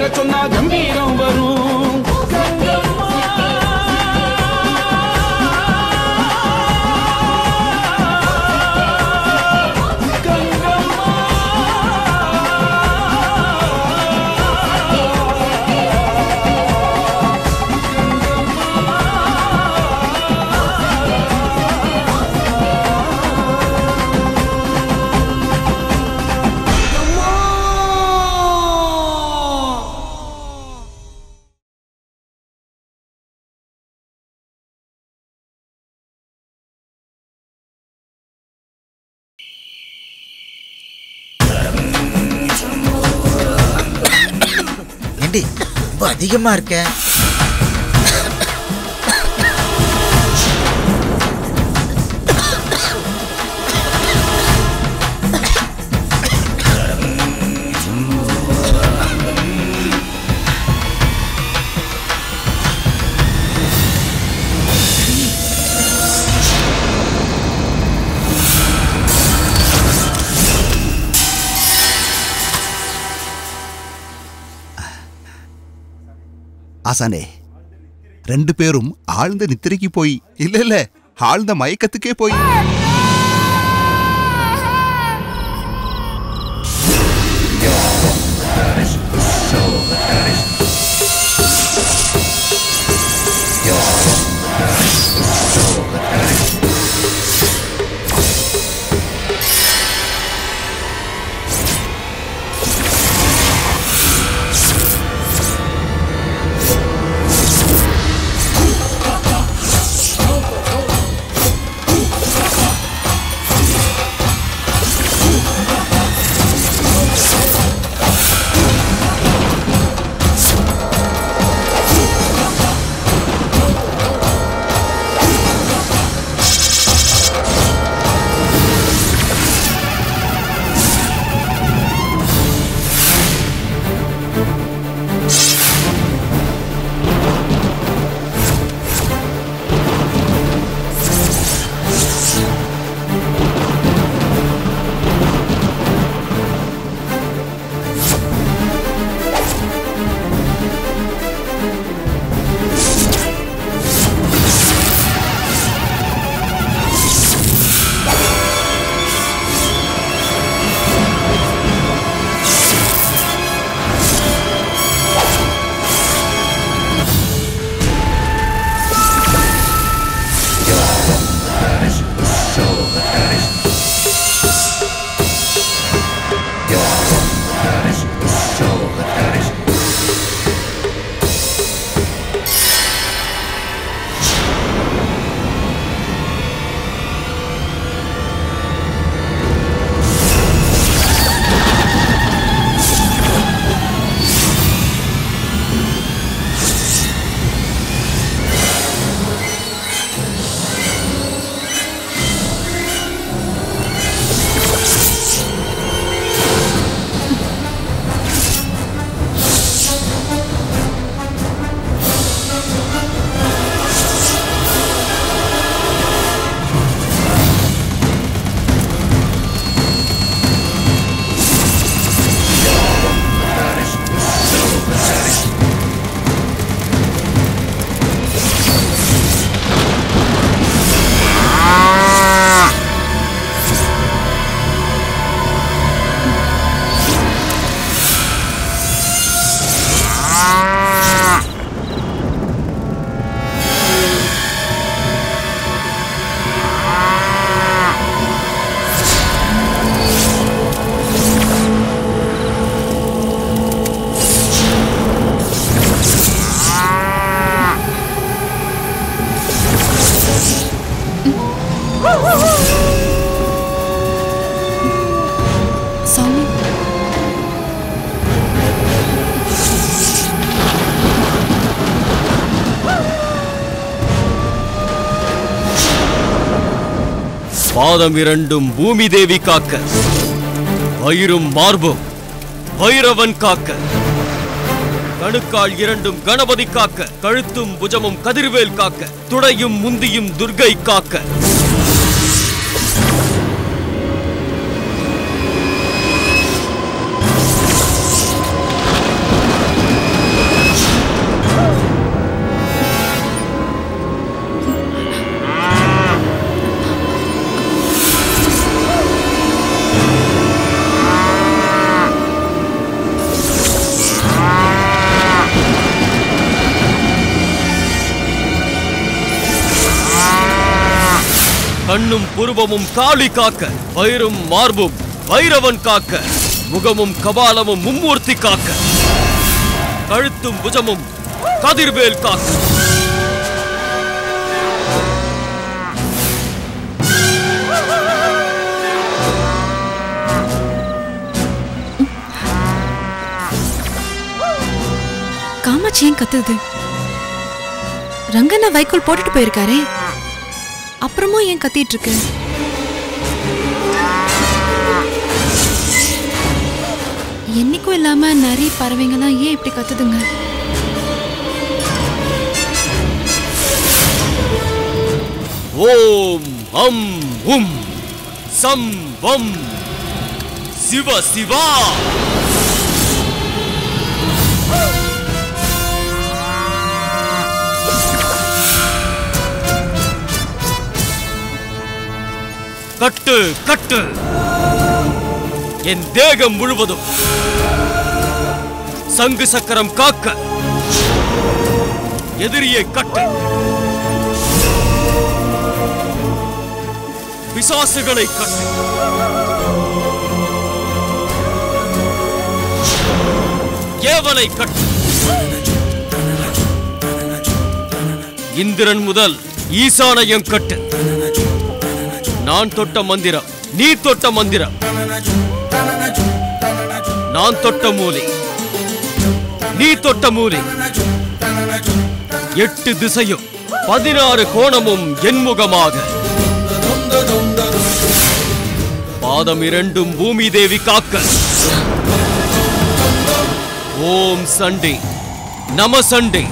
பேரை சொன்னா கம்பீரம் வரும். ரொம்ப அதிகமா இருக்க. ஆசானே, 2 பேரும் ஆழ்ந்த நித்திரைக்கு போய் இல்ல ஆழ்ந்த மயக்கத்துக்கே போய் பாதம் இரண்டும் பூமி தேவி காக்க, வயிறும் மார்பும் பைரவன் காக்க, கணுக்கால் இரண்டும் கணபதி காக்க, கழுத்தும் புஜமும் கதிர்வேல் காக்க, துடையும் முந்தியும் துர்கை காக்க. கண்ணும் புருவமும் காளி காக்க, வயிறும் மார்பும் வைரவன் காக்க, முகமும் கபாலமும் மும்மூர்த்தி காக்க, கழுத்தும் புஜமும் கதிர்வேல் காக்க. காமாட்சி ஏன் கத்துது? ரங்கண்ணா வைக்கோல் போட்டுட்டு போயிருக்காரே, அப்புறமும் ஏன் கத்திட்டு இருக்கு? என்னைக்கும் இல்லாம நிறைய பறவைங்கெல்லாம் ஏன் இப்படி கத்துதுங்க? ஓம் அம் உம் சம் வம் சிவ சிவா. கட்டு கட்டு, என் தேகம் முழுவதும் சங்கு சக்கரம் காக்க, எதிரியை கட்டு, பிசாசுகளை கட்டு, ஏவலை கட்டு. இந்திரன் முதல் ஈசானையும் கட்டு. நான் தொட்ட மந்திரம், நீ தொட்ட மந்திரம், நான் தொட்ட மூலை, நீ தொட்ட மூலை, 8 திசையும் 16 கோணமும் என்முகமாக, பாதம் 2 பூமி தேவி காக்க. ஓம் சண்டே நம சண்டே,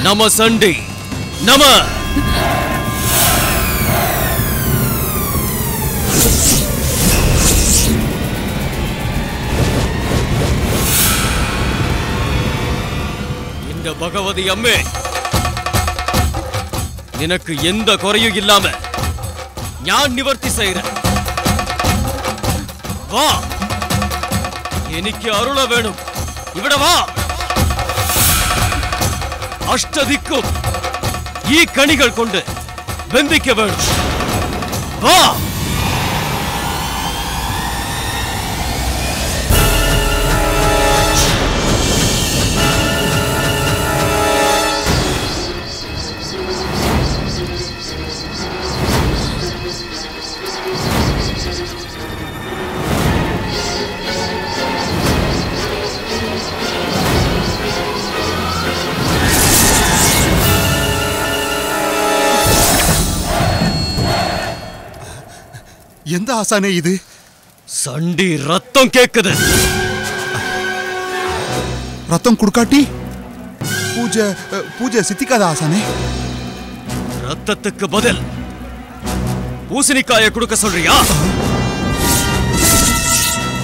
நம சண்டே நம. இந்த பகவதி அம்மே, நினக்கு எந்த குறையும் இல்லாம ஞான் நிவர்த்தி செய்யற. வா, எனக்கு அருள வேணும். இவிட வா. அஷ்டதிக்கும் ஈ கனிகள் கொண்டு வெந்திக்க வேணும். வா. எந்த ஆசானே இது? சண்டி ரத்தம் கேக்குது. ரத்தம் குடுக்காட்டி பூஜை சித்திக்காத ஆசானே? ரத்தத்துக்கு பதில் பூசணிக்காய கொடுக்க சொல்றியா?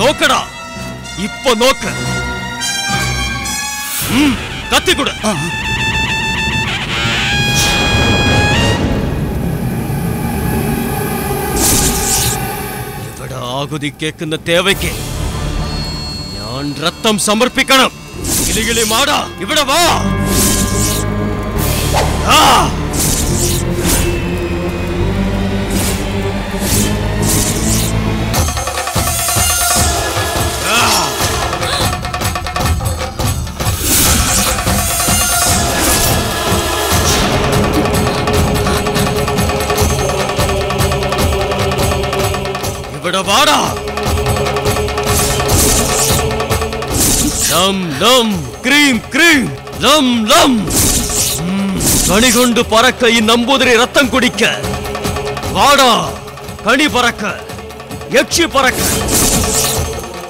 நோக்கடா, இப்ப நோக்க. கத்தி கொடு. ആകുതി കേൾക്കുന്ന തേവയ്ക്ക് ഞാൻ രക്തം സമർപ്പിക്കണം. കിളികിളി മാടാ, ഇവിടെ വാ. ഇവിടെ വാടാ. லம் லம் கிரீம் கிரீம் லம் லம். கனி கொண்டு பறக்க இந்நம்பூதிரி ரத்தம் குடிக்க. வாடா. கனி பறக்க, யக்ஷி பறக்க,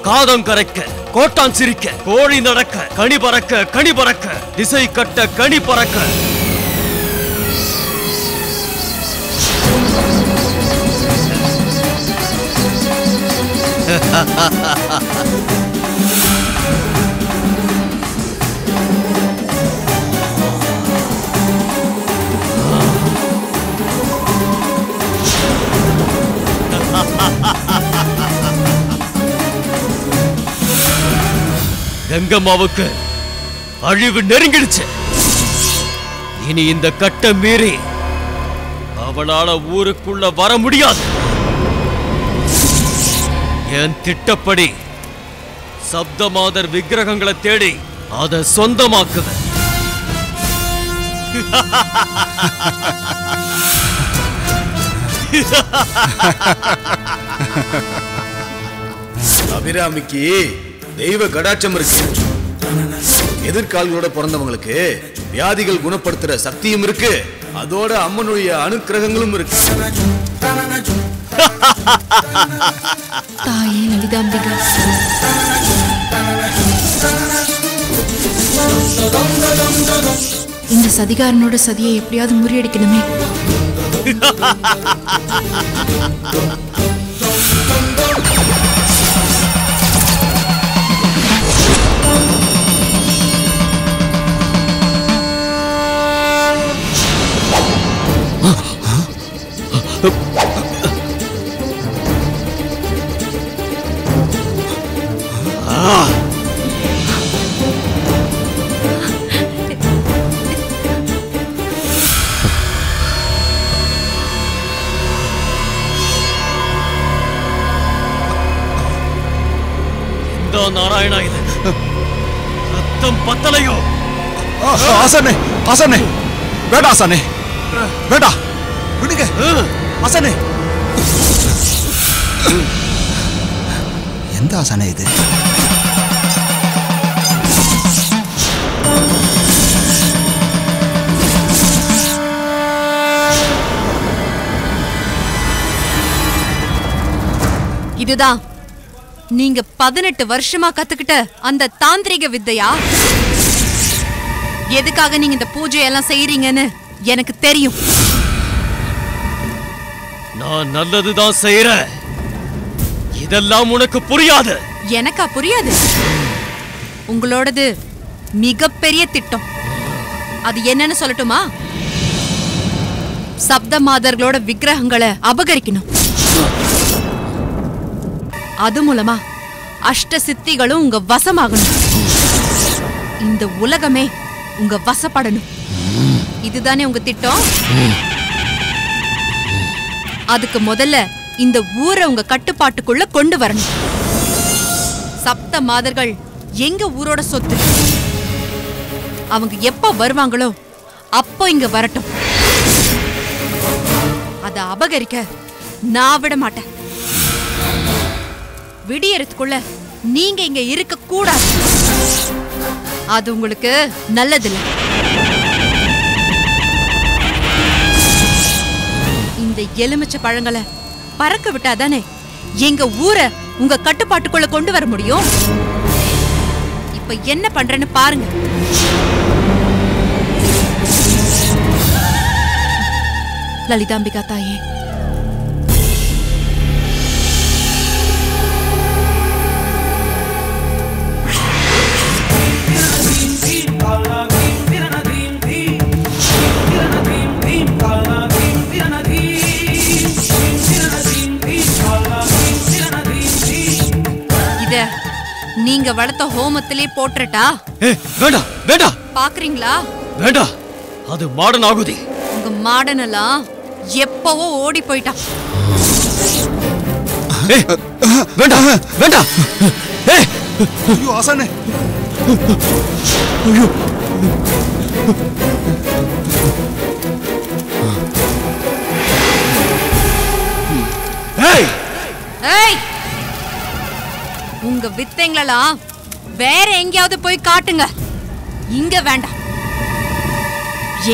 காதம் கரைக்க, கோட்டான் சிரிக்க, கோழி நடக்க, கனி பறக்க, கனி பறக்க, திசை கட்ட, கனி பறக்க. கங்கம்மாவுக்கு அழிவு நெருங்கிடுச்சு. இனி இந்த கட்ட மீறி அவளால ஊருக்குள்ள வர முடியாது. என் திட்டப்படி சப்தமாதர் விக்கிரகங்களை தேடி அதை சொந்தமாக்குவேன். அபிராமிக்கு தெய்வ கடாட்சம் இருக்கு. எதிர்கால்களோட பிறந்தவங்களுக்கு வியாதிகள் குணப்படுத்துற சக்தியும் இருக்கு. அதோட அம்மனுடைய அனுக்கிரகங்களும் இருக்கு. தாயே லலிதாம்பிகா, இந்த சதிகாரனோட சதியை எப்படியாவது முறியடிக்கணுமே. நாராயணா, இது ரத்தம் பத்தலையோ? ஆசானே, ஆசானே, வேடா ஆசானே, வேடா விடுங்க ஆசானே. எந்த ஆசானே இது? இதுதான் நீங்க 18 வருஷமா கத்துக்கிட்ட அந்த தாந்திரிக வித்தையா? எதுக்காக நீங்க இந்த பூஜையெல்லாம் செய்யறீங்கன்னு எனக்கு தெரியும். நான் நல்லதுதான் செய்யறேன். இதெல்லாம் உனக்கு புரியாது. எனக்கா புரியாது? உங்களோடது மிகப்பெரிய திட்டம். அது என்னன்னு சொல்லட்டுமா? சப்த மாதர்களோட விக்கிரகங்களை அபகரிக்கணும். அது மூலமா அஷ்ட சித்திகளும் உங்க வசமாகணும். இந்த உலகமே உங்க வசப்படணும். இதுதானே உங்க திட்டம்? அதுக்கு முதல்ல இந்த ஊரை உங்க கட்டுப்பாட்டுக்குள்ள கொண்டு வரணும். சப்த மாதர்கள் எங்க ஊரோட சொத்து. அவங்க எப்ப வருவாங்களோ அப்போ இங்க வரட்டும். அத அபகரிக்க நான் விட மாட்டேன். விடியறதுக்குள்ள நீங்க இங்க இருக்க கூடாது. அது உங்களுக்கு நல்லதில்லை. இந்த எலுமிச்சை பழங்களை பறக்க விட்டாதானே எங்க ஊரை உங்க கட்டுப்பாட்டுக்குள்ள கொண்டு வர முடியும். இப்ப என்ன பண்றேன்னு பாருங்க. லலிதாம்பிகா தாயே, நீங்க வளர்த்த ஹோமத்திலே போட்டுட்டா? வேண்டாம் வேண்டாம். பாக்குறீங்களா? வேண்டாம், அது மாடன் ஆகுதி. உங்க மாடன் எல்லாம் எப்பவோ ஓடி போயிட்டான். வேண்டாம் வேண்டாம். ஐயோ ஆசானே, ஐயோ உங்க வித்தைங்களெல்லாம் வேற எங்கேயாவது போய் காட்டுங்க. இங்க வேண்டாம்.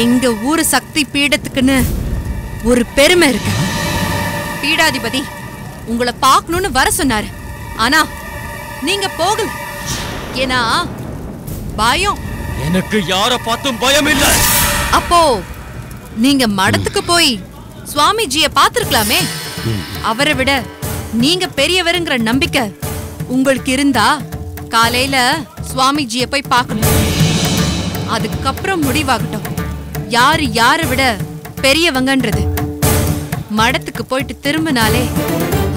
எங்க ஊரு சக்தி பீடத்துக்குன்னு ஒரு பெருமை இருக்கு. பீடாதிபதி உங்களை பார்க்கணும்னு வர சொன்னாரு. ஆனா நீங்க போகல. ஏன்னா பயம். எனக்கு யார பார்த்தும் பயம் இல்ல. அப்போ நீங்க மடத்துக்கு போய் சுவாமிஜிய பார்த்திருக்கலாமே. அவரை விட நீங்க பெரியவருங்கிற நம்பிக்கை உங்களுக்கு இருந்தா காலையில சுவாமிஜிய போய் பார்க்கணும். அதுக்கப்புறம் முடிவாகட்டும் யாரு யாரை விட பெரியவங்கன்றது. மடத்துக்கு போயிட்டு திரும்பினாலே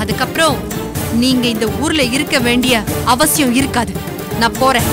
அதுக்கப்புறம் நீங்க இந்த ஊர்ல இருக்க வேண்டிய அவசியம் இருக்காது. நான் போறேன்.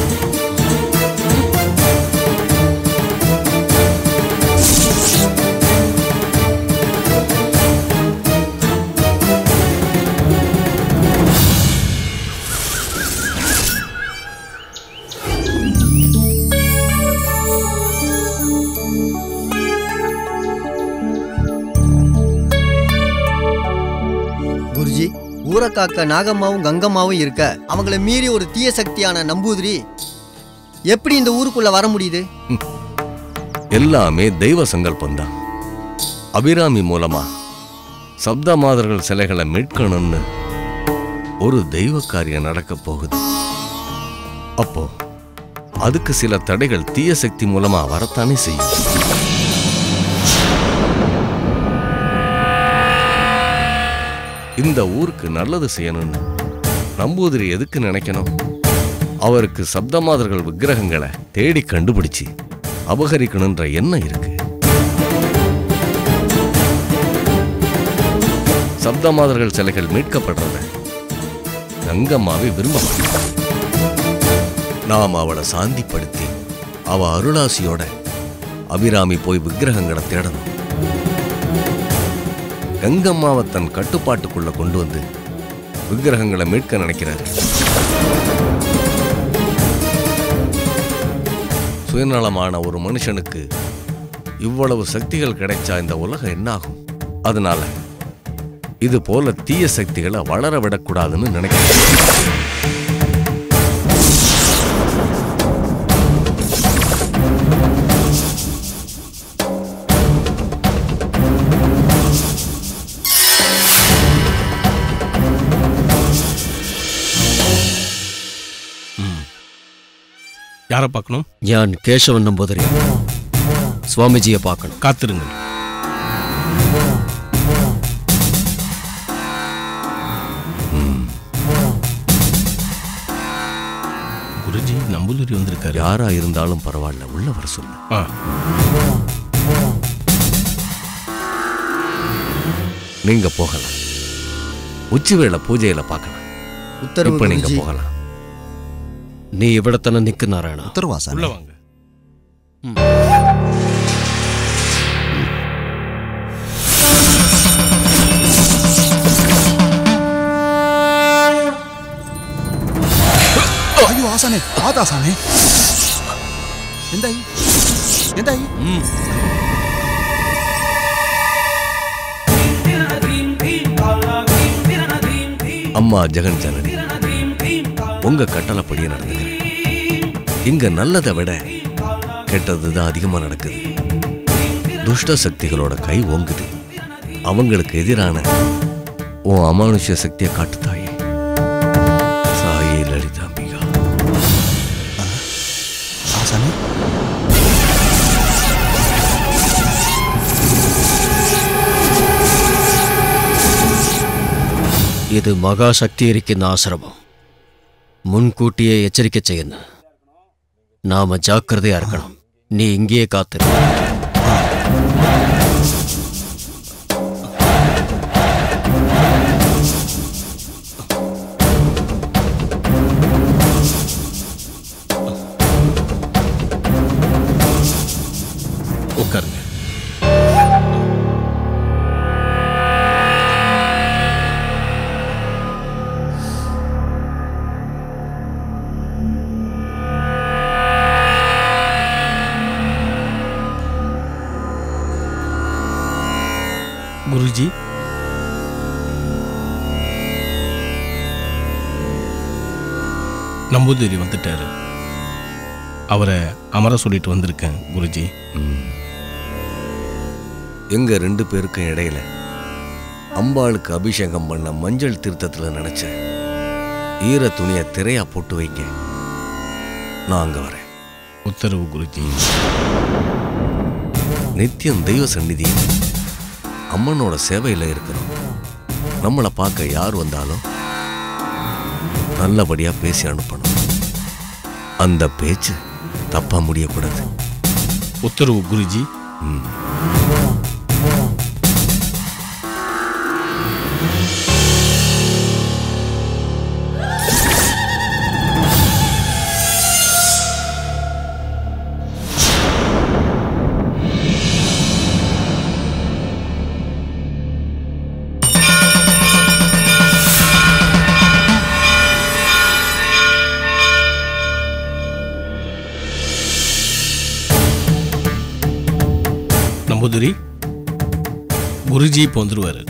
ஊரை காக்க நாகம்மாவும் கங்கம்மாவும் இருக்க அவங்கள மீறி ஒரு தீய சக்தியான நம்பூதிரி எப்படி இந்த ஊருக்குள்ள வர முடியுது? எல்லாமே தெய்வ சங்கல்பந்தான். அபிராமி மூலமா சப்த மாதர்கள் சிலைகளை மீட்கணும்னு ஒரு தெய்வ காரியம் நடக்க போகுது. அப்போ அதுக்கு சில தடைகள் தீய சக்தி மூலமா வரத்தானே செய்யும். இந்த ஊருக்கு நல்லது செய்யணும்னு நம்பூதிரி எதுக்கு நினைக்கணும்? அவருக்கு சப்தமாதர்கள் விக்கிரகங்களை தேடி கண்டுபிடிச்சு அபகரிக்கணும்ன்ற எண்ணம் இருக்கு. சப்தமாதர்கள் சிலைகள் மீட்கப்படுறத கங்கம்மாவை விரும்ப மாட்டாள். நாம் அவளை சாந்திப்படுத்தி அவ அருளாசியோட அபிராமி போய் விக்கிரகங்களை தேடணும். கங்கம்மாவை தன் கட்டுப்பாட்டுக்குள்ள கொண்டு வந்து விக்கிரகங்களை மீட்க நினைக்கிறாரு. சுயநலமான ஒரு மனுஷனுக்கு இவ்வளவு சக்திகள் கிடைச்சா இந்த உலகம் என்ன ஆகும்? அதனால இது போல தீய சக்திகளை வளர விடக்கூடாதுன்னு நினைக்கிறேன். யாரை பார்க்கணும்? ഞാൻ കേശവൻ നമ്പൂതിരി സ്വാമിജിയെ பார்க்கணும். காத்திருங்க. குருஜி, நம்பூதிரி வந்திருக்காரு. யாரா இருந்தாலும் பரவாயில்ல, உள்ள வர சொல்லு. நீங்க போகலாம். உச்சிவேளை பூஜையில பார்க்கலாம். உத்தரவு இப்ப நீங்க குருஜி. போகலாம். നീ ഇവിടെ തന്നെ നിൽക്ക് നാരായണ. உத்தரவாசா உள்ள வாங்க. ஐயோ ஆசானே, ஆதாசானே, എന്തായി എന്തായി? அம்மா ஜெகன் ஜனனி, உங்க கட்டளைப்படியே நடந்துக்கிறேன். இங்க நல்லதை விட கெட்டதுதான் அதிகமா நடக்குது. துஷ்ட சக்திகளோட கை ஓங்குது. அவங்களுக்கு எதிரான உன் அமானுஷ்ய சக்தியை காட்டுத்தாயே. சாயே லலிதாம்பிகா. ஆசானே, ഇത് മഹാശക്തി ഇരിക്കുന്ന ആശ്രമം. മുൻകൂട്ടിയെ എച്ചരിക്ക ചെയ്യുന്ന നാമ ജാഗ്രതയായിരിക്കണം. നീ ഇങ്ങേ കാത്തിരു. உட்காருங்க. குருஜி, நம்பூதிரி வந்துட்டாரு. அவரை அமர சொல்லிட்டு வந்திருக்கேன் குருஜி. எங்க ரெண்டு பேருக்கும் இடையில அம்பாளுக்கு அபிஷேகம் பண்ண மஞ்சள் தீர்த்தத்துல நினைச்ச ஈர துணியை திரையா போட்டு வைக்க நான் அங்க வரேன். உத்தரவு குருஜி. நித்தியம் தெய்வ சந்நிதி அம்மனோட சேவையில இருக்கிறோம். நம்மளை பார்க்க யார் வந்தாலும் நல்லபடியா பேசி அனுப்பணும். அந்த பேச்சு தப்பா முடியக்கூடாது. உத்தரவு குருஜி. நம்பூதிரி, குருஜி இப்போ வந்துருவாரு.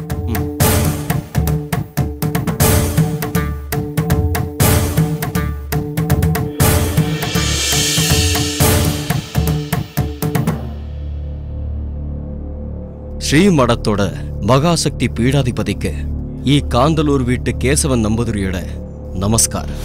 ಶ್ರೀಮಠத்தோட மகாசக்தி பீடாதிபதிக்கு ಈ ಕಾಂದಲೂರು வீட்டு கேசவன் நம்பூதிரியோட நமஸ்காரம்.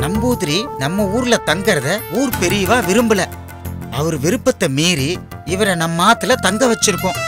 நம்பூதிரி நம்ம ஊர்ல தங்கறத ஊர் பெரியவா விரும்பல. அவர் விருப்பத்தை மீறி இவரை நம்ம ஆத்துல தங்க வச்சிருக்கோம்.